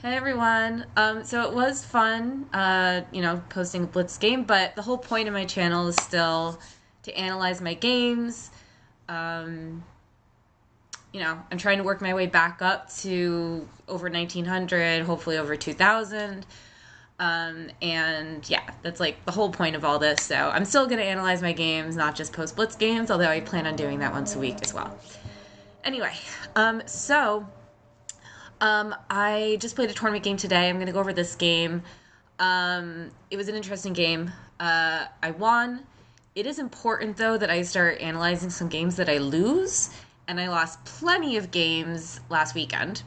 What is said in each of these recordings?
Hey everyone. So it was fun, posting a Blitz game, but the whole point of my channel is still to analyze my games. Um, I'm trying to work my way back up to over 1900, hopefully over 2000. And yeah, that's like the whole point of all this. So I'm still going to analyze my games, not just post Blitz games, although I plan on doing that once a week as well. Anyway, I just played a tournament game today. I'm going to go over this game. It was an interesting game. I won. It is important, though, that I start analyzing some games that I lose, and I lost plenty of games last weekend.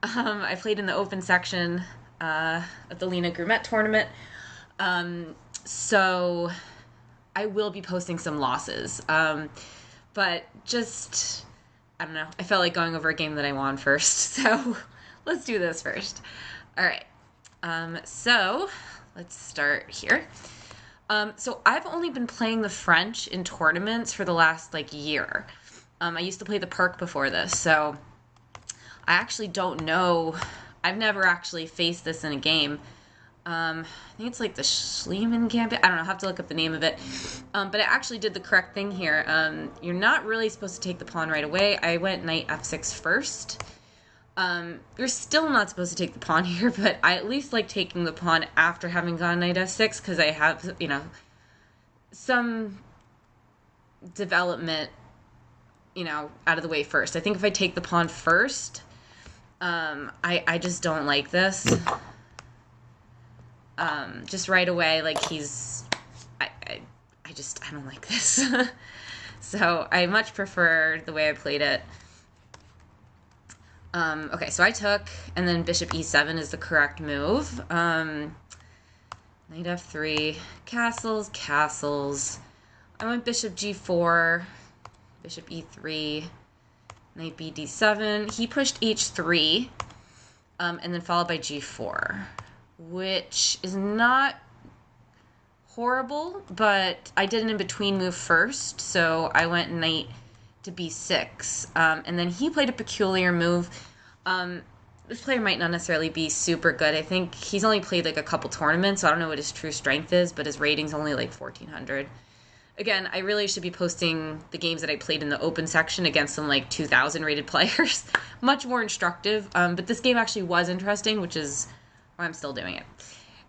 I played in the open section of the Lena Gourmet tournament, so I will be posting some losses. But just, I don't know, I felt like going over a game that I won first, so let's do this first. All right, so let's start here. So I've only been playing the French in tournaments for the last year. I used to play the Perk before this, so I actually don't know. I've never actually faced this in a game. I think it's like the Schliemann Gambit. I don't know. I'll have to look up the name of it. But I actually did the correct thing here. You're not really supposed to take the pawn right away. I went knight f6 first. You're still not supposed to take the pawn here, but I at least like taking the pawn after having gone knight f6 because I have, some development, out of the way first. I think if I take the pawn first, I just don't like this. Just right away, I don't like this. So I much prefer the way I played it. Okay, so I took, and then bishop e7 is the correct move. Knight f3, castles. I went bishop g4, bishop e3, knight b d7. He pushed h3, and then followed by g4, which is not horrible, but I did an in-between move first, so I went knight to b6, and then he played a peculiar move. This player might not necessarily be super good. I think he's only played a couple tournaments, so I don't know what his true strength is, but his rating's only 1400. Again, I really should be posting the games that I played in the open section against some 2000 rated players. Much more instructive, but this game actually was interesting, which is why I'm still doing it.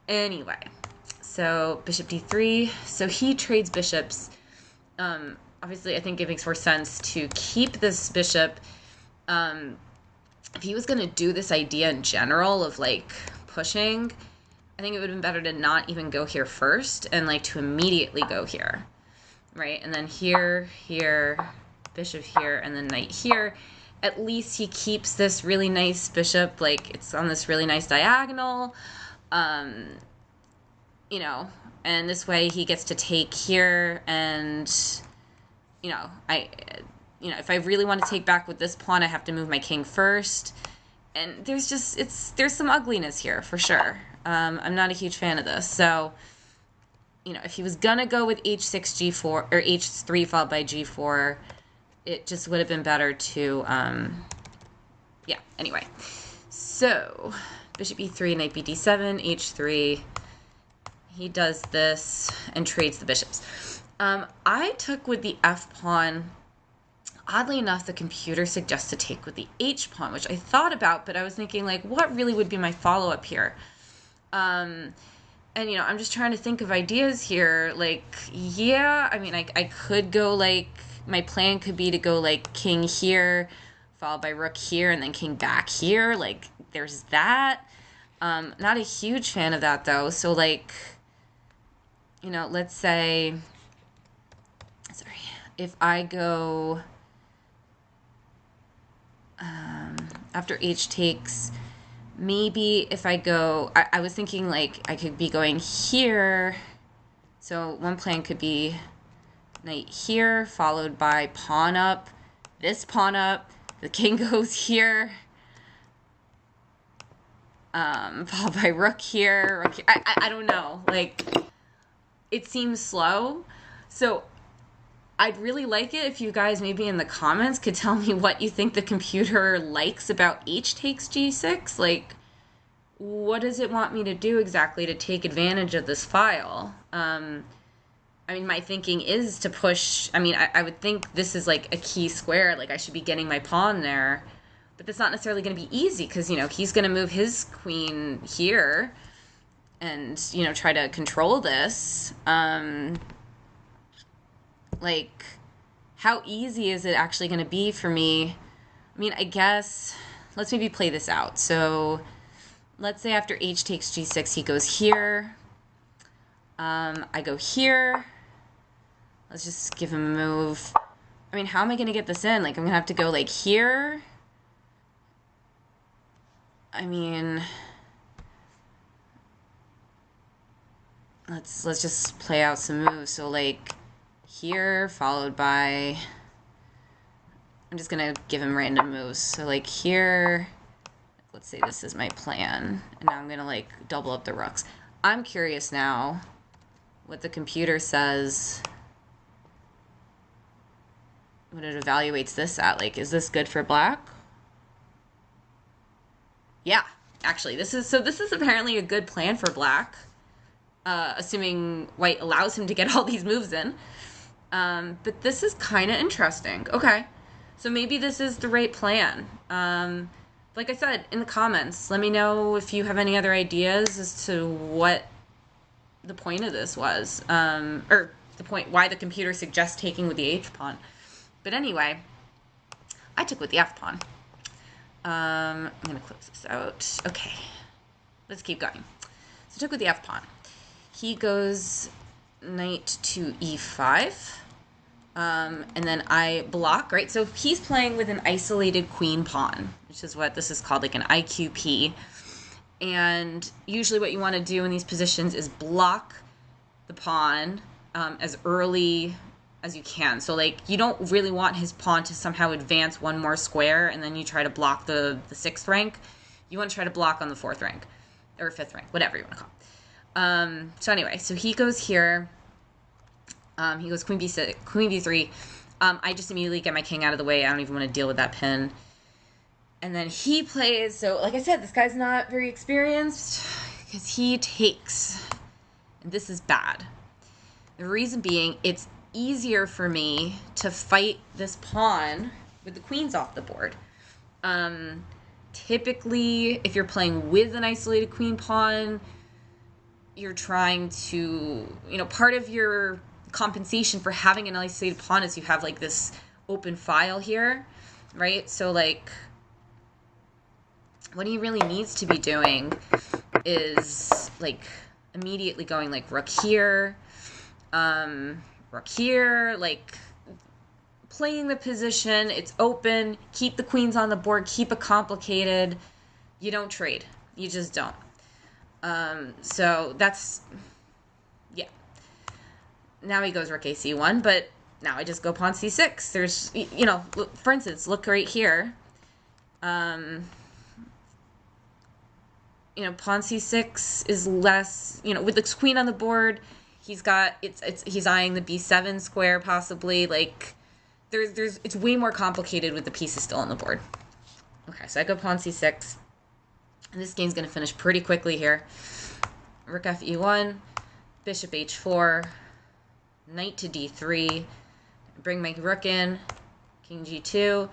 Anyway, so bishop d3. So he trades bishops. Obviously, I think it makes more sense to keep this bishop. If he was going to do this idea in general of pushing, I think it would have been better to not even go here first and to immediately go here, right? And then here, bishop here, and then knight here. At least he keeps this really nice bishop, it's on this really nice diagonal, and this way he gets to take here, and if I really want to take back with this pawn, I have to move my king first. And there's some ugliness here for sure. I'm not a huge fan of this. So, if he was going to go with h6, g4, or h3 followed by g4, it just would have been better to, yeah, anyway. So, bishop e3, knight b d7, h3. He does this and trades the bishops. I took with the f-pawn. Oddly enough, the computer suggests to take with the h-pawn, which I thought about, but I was thinking, what really would be my follow-up here? And, I'm just trying to think of ideas here. Yeah, I mean, I could go, my plan could be to go, king here, followed by rook here, and then king back here. There's that. Not a huge fan of that, though. So, let's say, sorry, if I go... after h takes, maybe if I go, I was thinking I could be going here. So one plan could be knight here, followed by pawn up, this pawn up, the king goes here, followed by rook here, I don't know. It seems slow. So I'd really like it if you guys maybe in the comments could tell me what you think the computer likes about h takes g6. what does it want me to do exactly to take advantage of this file? I mean, my thinking is to push. I mean, I would think this is like a key square. Like I should be getting my pawn there. But that's not necessarily going to be easy because, you know, he's going to move his queen here and, you know, try to control this. Like, how easy is it actually going to be for me? I mean, I guess, let's maybe play this out. So let's say after h takes g6, he goes here. I go here. Let's just give him a move. I mean, how am I going to get this in? Like, I'm going to have to go, like, here. I mean, let's just play out some moves. So, like, here, followed by... I'm just going to give him random moves. So, like, here... Let's say this is my plan. And now I'm going to, like, double up the rooks. I'm curious now what the computer says... what it evaluates this at. Like, is this good for black? Yeah, actually, this is apparently a good plan for black, assuming white allows him to get all these moves in. But this is kind of interesting. Okay, so maybe this is the right plan. Like I said, in the comments, let me know if you have any other ideas as to what the point of this was, or the point why the computer suggests taking with the H pawn. But anyway, I took with the F pawn. I'm going to close this out. Okay, let's keep going. So I took with the F pawn. He goes knight to E5. And then I block, right? So he's playing with an isolated queen pawn, which is what this is called, like an IQP. And usually what you want to do in these positions is block the pawn as early as you can. So, like, you don't really want his pawn to somehow advance one more square and then you try to block the 6th rank. You want to try to block on the 4th rank or 5th rank, whatever you want to call it. So anyway, so he goes here. He goes queen b6, queen b3. I just immediately get my king out of the way. I don't even want to deal with that pin. And then he plays, so like I said, this guy's not very experienced because he takes. And this is bad. The reason being, it's easier for me to fight this pawn with the queens off the board. Typically, if you're playing with an isolated queen pawn, you're trying to, you know, part of your compensation for having an isolated pawn is you have like this open file here, right? So like what he really needs to be doing is like immediately going like rook here, like playing the position. It's open, keep the queens on the board, keep it complicated. You don't trade, you just don't. So that's, yeah. Now he goes rook ac1, but now I just go pawn c6. There's, you know, for instance, look right here. You know, pawn c6 is less, you know, with the queen on the board, he's got, he's eyeing the b7 square possibly. Like, it's way more complicated with the pieces still on the board. Okay, so I go pawn c6. And this game's going to finish pretty quickly here. Rook f e1, bishop h4, knight to d3, bring my rook in, king g2.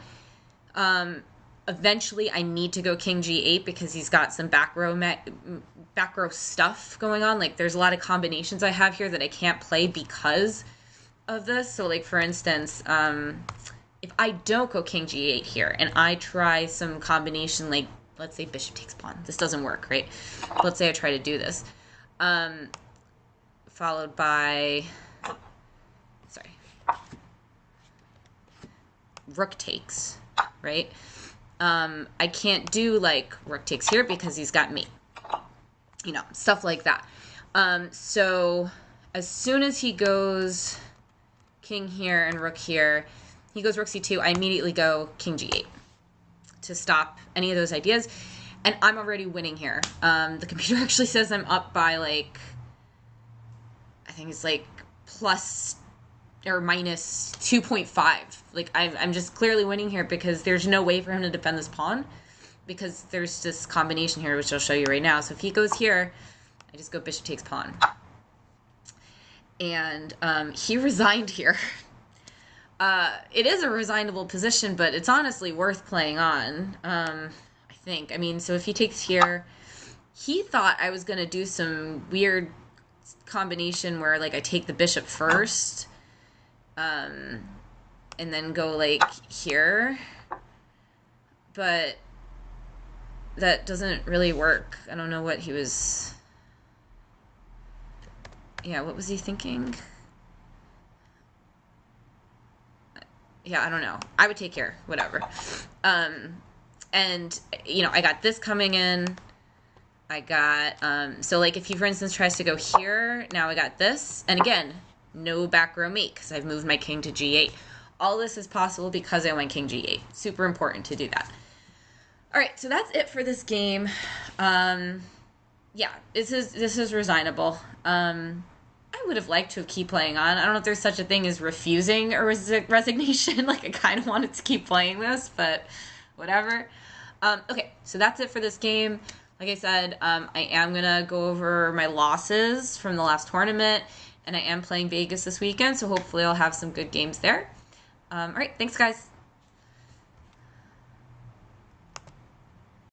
Eventually, I need to go king g8 because he's got some back row stuff going on. Like, there's a lot of combinations I have here that I can't play because of this. So, like, for instance, if I don't go king g8 here and I try some combination, like, let's say bishop takes pawn. This doesn't work, right? Let's say I try to do this. Followed by, sorry, rook takes, right? I can't do like rook takes here because he's got me, you know, stuff like that. So as soon as he goes king here and rook here, he goes rook c2, I immediately go king g8 to stop any of those ideas. And I'm already winning here. The computer actually says I'm up by like, I think it's like plus or minus 2.5. Like I'm just clearly winning here because there's no way for him to defend this pawn. because there's this combination here, which I'll show you right now. So if he goes here, I just go bishop takes pawn. And he resigned here. It is a resignable position, but it's honestly worth playing on, I think. I mean, so if he takes here, he thought I was going to do some weird combination where, like, I take the bishop first, and then go, like, here. But that doesn't really work. I don't know what he was... Yeah, what was he thinking? Yeah, I don't know. I would take here, whatever. And, you know, I got this coming in. I got, so like if he, for instance, tries to go here, now I got this. And again, no back row mate because I've moved my king to g8. All this is possible because I went king g8. Super important to do that. All right, so that's it for this game. Yeah, this is resignable. I would have liked to keep playing on. I don't know if there's such a thing as refusing a resignation. Like, I kind of wanted to keep playing this, but whatever. Okay, so that's it for this game. Like I said, I am going to go over my losses from the last tournament, and I am playing Vegas this weekend, so hopefully I'll have some good games there. All right, thanks, guys.